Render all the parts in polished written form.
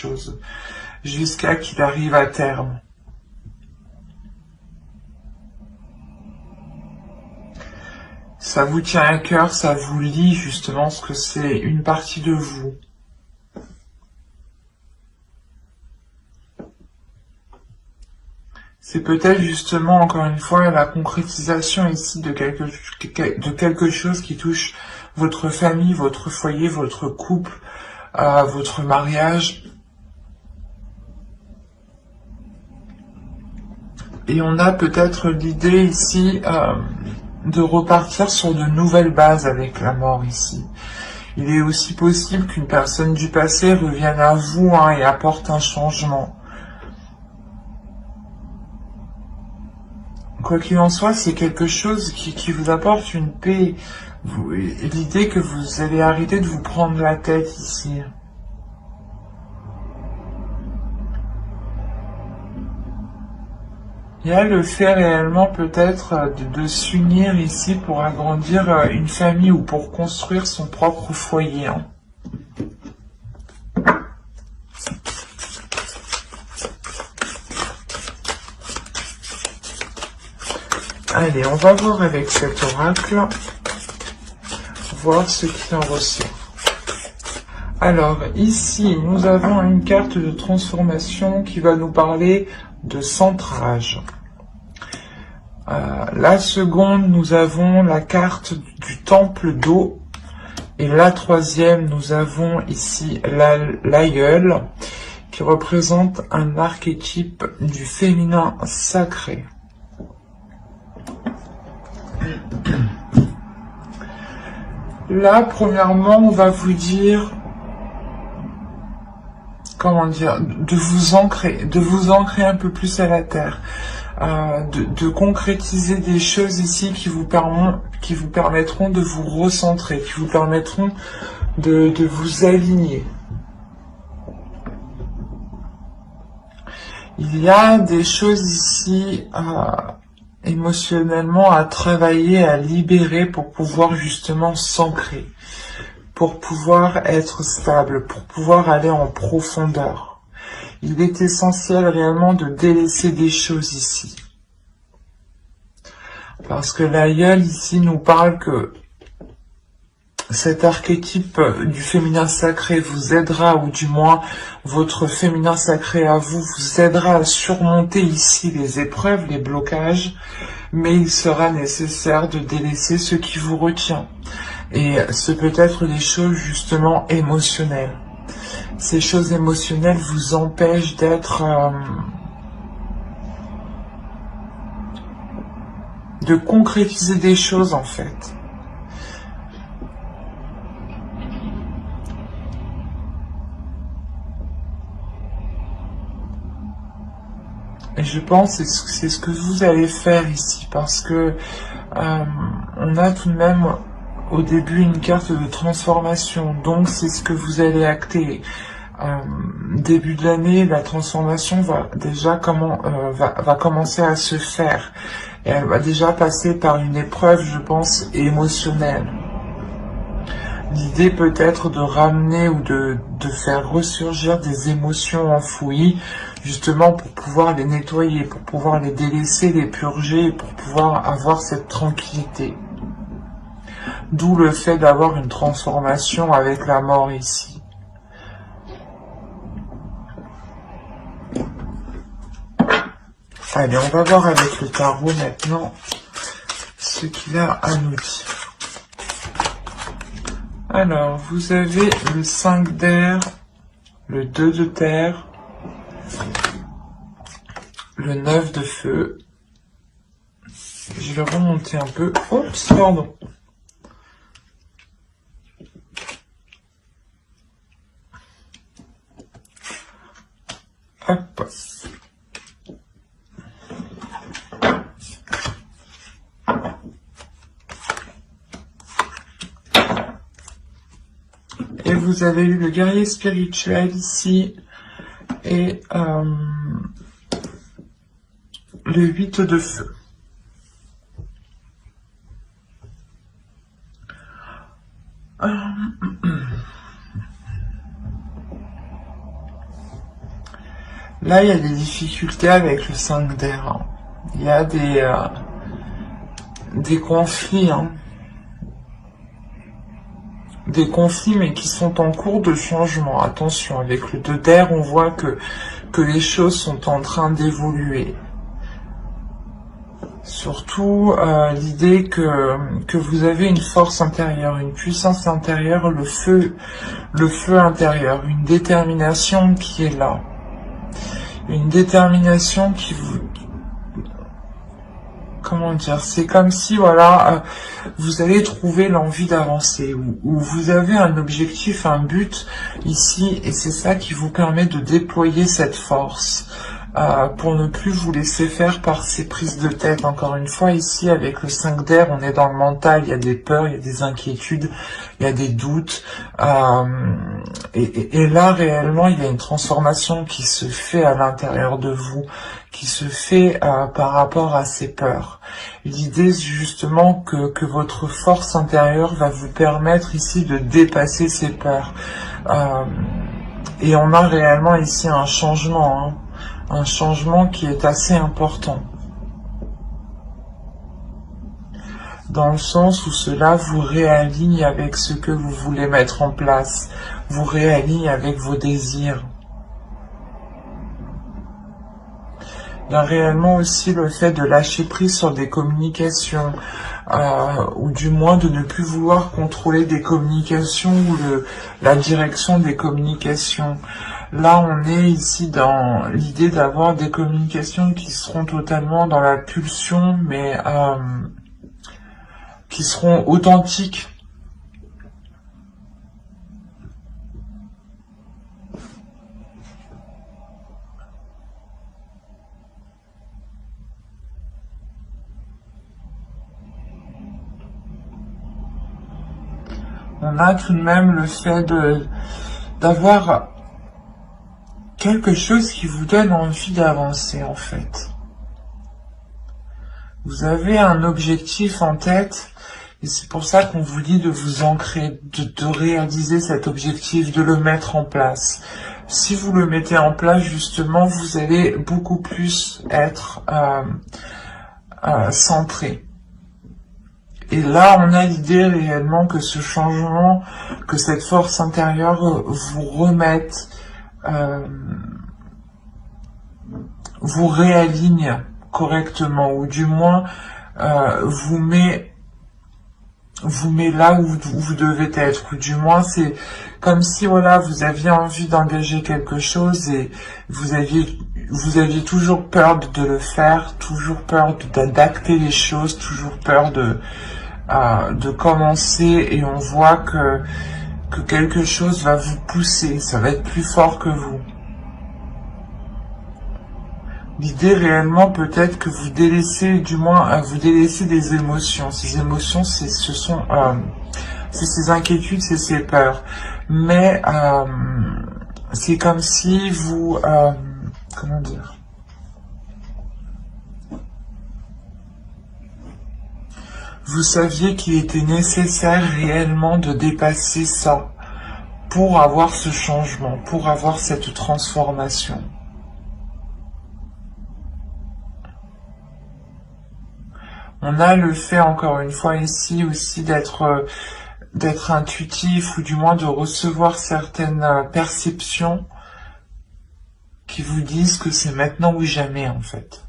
chose, jusqu'à qu'il arrive à terme. Ça vous tient à cœur, ça vous lie justement, ce que c'est une partie de vous. C'est peut-être justement, encore une fois, la concrétisation ici de quelque chose qui touche votre famille, votre foyer, votre couple, votre mariage. Et on a peut-être l'idée ici de repartir sur de nouvelles bases avec la mort ici. Il est aussi possible qu'une personne du passé revienne à vous et apporte un changement. Quoi qu'il en soit, c'est quelque chose qui vous apporte une paix. L'idée que vous allez arrêter de vous prendre la tête ici. Il y a le fait réellement peut-être de s'unir ici pour agrandir une famille ou pour construire son propre foyer. Allez, on va voir avec cet oracle, voir ce qui en ressort. Alors, ici, nous avons une carte de transformation qui va nous parler de centrage. La seconde, nous avons la carte du temple d'eau. Et la troisième, nous avons ici l'aïeul, qui représente un archétype du féminin sacré. Là, premièrement, on va vous dire, comment dire, de vous ancrer un peu plus à la terre, de concrétiser des choses ici qui vous permettront de vous recentrer, qui vous permettront de vous aligner. Il y a des choses ici émotionnellement à travailler, à libérer pour pouvoir justement s'ancrer, pour pouvoir être stable, pour pouvoir aller en profondeur. Il est essentiel réellement de délaisser des choses ici. Parce que l'aïeul ici nous parle que cet archétype du féminin sacré vous aidera, ou du moins votre féminin sacré à vous aidera à surmonter ici les épreuves, les blocages, mais il sera nécessaire de délaisser ce qui vous retient. Et ce peut être des choses justement émotionnelles. Ces choses émotionnelles vous empêchent d'être... de concrétiser des choses en fait. Et je pense que c'est ce que vous allez faire ici, parce que on a tout de même au début une carte de transformation, donc c'est ce que vous allez acter. Début de l'année, la transformation va déjà va commencer à se faire, et elle va déjà passer par une épreuve, je pense, émotionnelle. L'idée peut être de ramener ou de faire ressurgir des émotions enfouies, justement pour pouvoir les nettoyer, pour pouvoir les délaisser, les purger, pour pouvoir avoir cette tranquillité. D'où le fait d'avoir une transformation avec la mort ici. Allez, on va voir avec le tarot maintenant ce qu'il a à nous dire. Alors, vous avez le 5 d'air, le 2 de terre, le 9 de feu. Je vais remonter un peu. Oups, pardon. Hop. Et vous avez eu le guerrier spirituel ici et le 8 de feu. Là, il y a des difficultés avec le 5 d'air. Hein. Il y a des conflits, hein. Des conflits, mais qui sont en cours de changement. Attention, avec le 2 d'air, on voit que les choses sont en train d'évoluer. Surtout l'idée que vous avez une force intérieure, une puissance intérieure, le feu intérieur, une détermination qui est là. Une détermination qui vous... Comment dire? C'est comme si, voilà, vous allez trouver l'envie d'avancer, ou vous avez un objectif, un but ici, et c'est ça qui vous permet de déployer cette force. Pour ne plus vous laisser faire par ces prises de tête. Encore une fois, ici, avec le 5 d'air, on est dans le mental, il y a des peurs, il y a des inquiétudes, il y a des doutes. Et là, réellement, il y a une transformation qui se fait à l'intérieur de vous, qui se fait par rapport à ces peurs. L'idée, c'est justement que votre force intérieure va vous permettre ici de dépasser ces peurs. Et on a réellement ici un changement, hein. Un changement qui est assez important. Dans le sens où cela vous réaligne avec ce que vous voulez mettre en place, vous réaligne avec vos désirs. Il y a réellement aussi le fait de lâcher prise sur des communications, ou du moins de ne plus vouloir contrôler des communications ou la direction des communications. Là, on est ici dans l'idée d'avoir des communications qui seront totalement dans la pulsion, mais qui seront authentiques. On a tout de même le fait d'avoir quelque chose qui vous donne envie d'avancer, en fait. Vous avez un objectif en tête, et c'est pour ça qu'on vous dit de vous ancrer, de réaliser cet objectif, de le mettre en place. Si vous le mettez en place, justement, vous allez beaucoup plus être centré. Et là, on a l'idée réellement que ce changement, que cette force intérieure vous remette, vous réaligne correctement, ou du moins vous met là où vous devez être, ou du moins c'est comme si, voilà, vous aviez envie d'engager quelque chose et vous aviez toujours peur de le faire, toujours peur d'acter les choses, toujours peur de commencer, et on voit que quelque chose va vous pousser, ça va être plus fort que vous. L'idée réellement peut-être que vous délaissez, du moins vous délaissez des émotions. Ces émotions, c'est ces inquiétudes, c'est ces peurs. Mais c'est comme si vous, comment dire, vous saviez qu'il était nécessaire réellement de dépasser ça pour avoir ce changement, pour avoir cette transformation. On a le fait, encore une fois ici aussi, d'être intuitif, ou du moins de recevoir certaines perceptions qui vous disent que c'est maintenant ou jamais, en fait.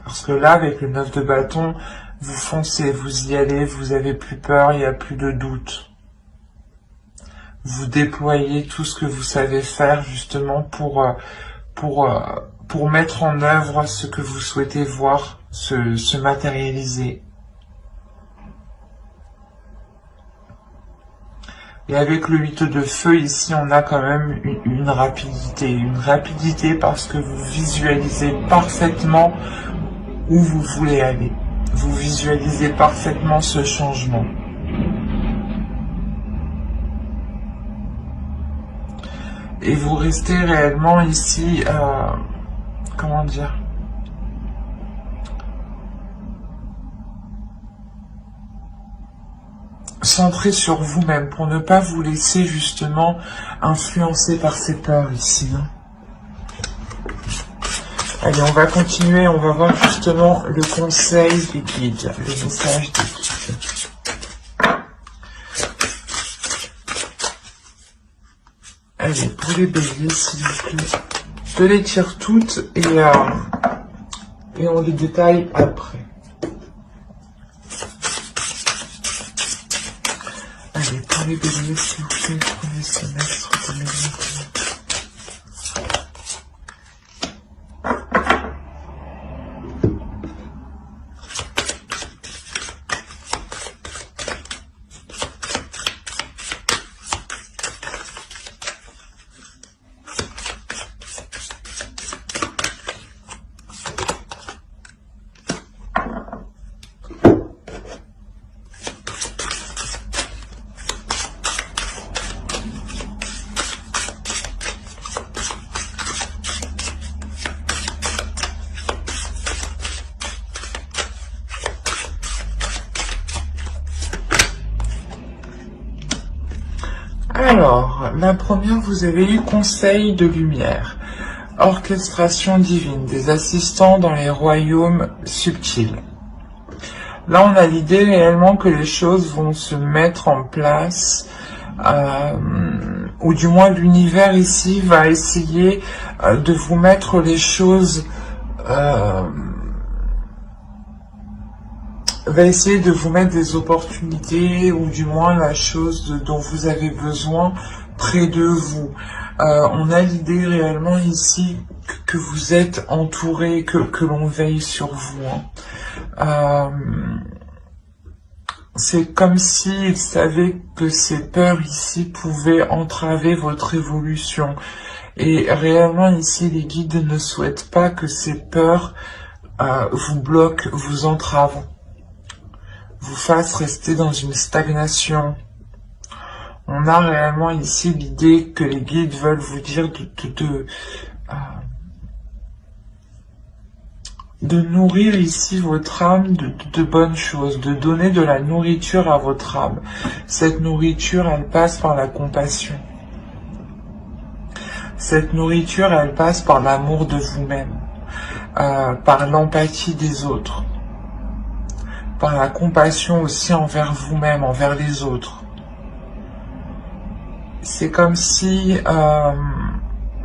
Parce que là, avec le 9 de bâton, vous foncez, vous y allez, vous avez plus peur, il n'y a plus de doute. Vous déployez tout ce que vous savez faire, justement, pour mettre en œuvre ce que vous souhaitez voir se matérialiser. Et avec le 8 de feu, ici, on a quand même une rapidité parce que vous visualisez parfaitement où vous voulez aller. Vous visualisez parfaitement ce changement. Et vous restez réellement ici, comment dire, centrer sur vous-même, pour ne pas vous laisser justement influencer par ces peurs ici. Hein. Allez, on va continuer, on va voir justement le conseil des guides, le message des guides. Allez, pour les béliers, s'il vous plaît. Je les tire toutes et on les détaille après. Allez, pour les béliers, s'il vous plaît, premier semestre 2021. Alors, la première, vous avez eu conseil de lumière, orchestration divine, des assistants dans les royaumes subtils. Là, on a l'idée réellement que les choses vont se mettre en place, ou du moins l'univers ici va essayer de vous mettre les choses, va essayer de vous mettre des opportunités ou du moins la chose dont vous avez besoin près de vous. On a l'idée réellement ici que vous êtes entouré, que l'on veille sur vous. Hein. C'est comme s'ils savaient que ces peurs ici pouvaient entraver votre évolution. Et réellement ici, les guides ne souhaitent pas que ces peurs vous bloquent, vous entravent, vous fasse rester dans une stagnation. On a réellement ici l'idée que les guides veulent vous dire de nourrir ici votre âme de bonnes choses, de donner de la nourriture à votre âme. Cette nourriture, elle passe par la compassion. Cette nourriture, elle passe par l'amour de vous-même, par l'empathie des autres, par la compassion aussi envers vous-même, envers les autres. C'est comme si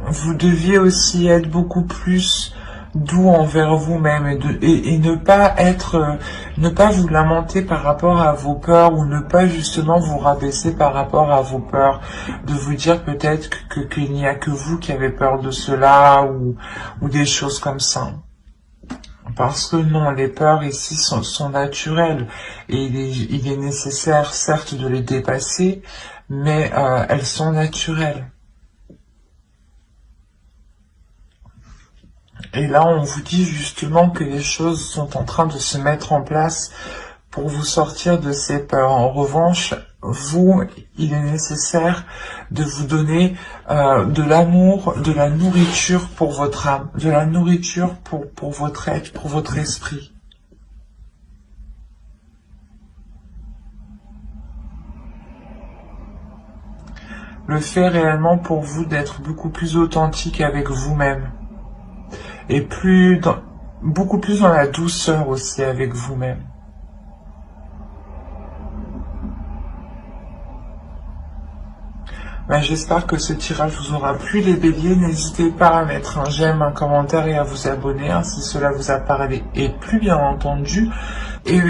vous deviez aussi être beaucoup plus doux envers vous-même et ne pas vous lamenter par rapport à vos peurs ou ne pas justement vous rabaisser par rapport à vos peurs, de vous dire peut-être qu'il n'y a que vous qui avez peur de cela ou des choses comme ça. Parce que non, les peurs ici sont naturelles et il est nécessaire certes de les dépasser, mais elles sont naturelles. Et là, on vous dit justement que les choses sont en train de se mettre en place pour vous sortir de ces peurs. En revanche, vous, il est nécessaire de vous donner de l'amour, de la nourriture pour votre âme, de la nourriture pour votre être, pour votre esprit. Le fait réellement pour vous d'être beaucoup plus authentique avec vous-même. Et beaucoup plus dans la douceur aussi avec vous-même. Ben, j'espère que ce tirage vous aura plu les béliers. N'hésitez pas à mettre un j'aime, un commentaire et à vous abonner hein, si cela vous a parlé et plu bien entendu. Et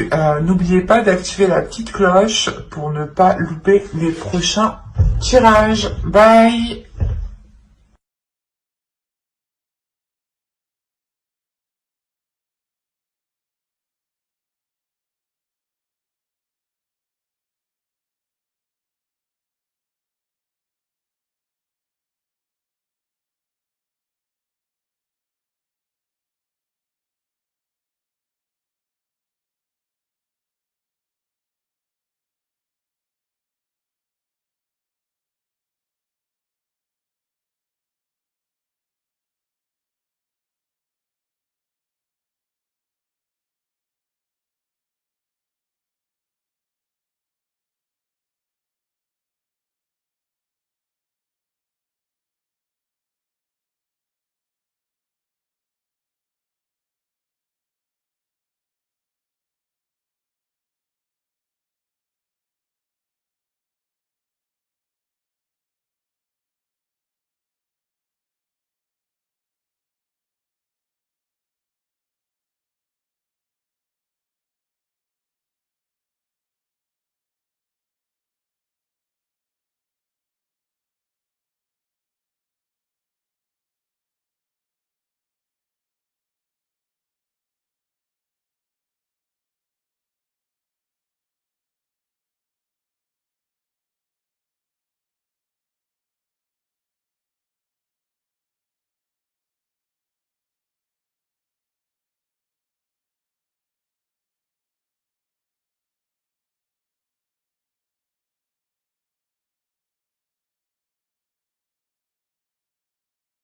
n'oubliez pas d'activer la petite cloche pour ne pas louper les prochains tirages. Bye!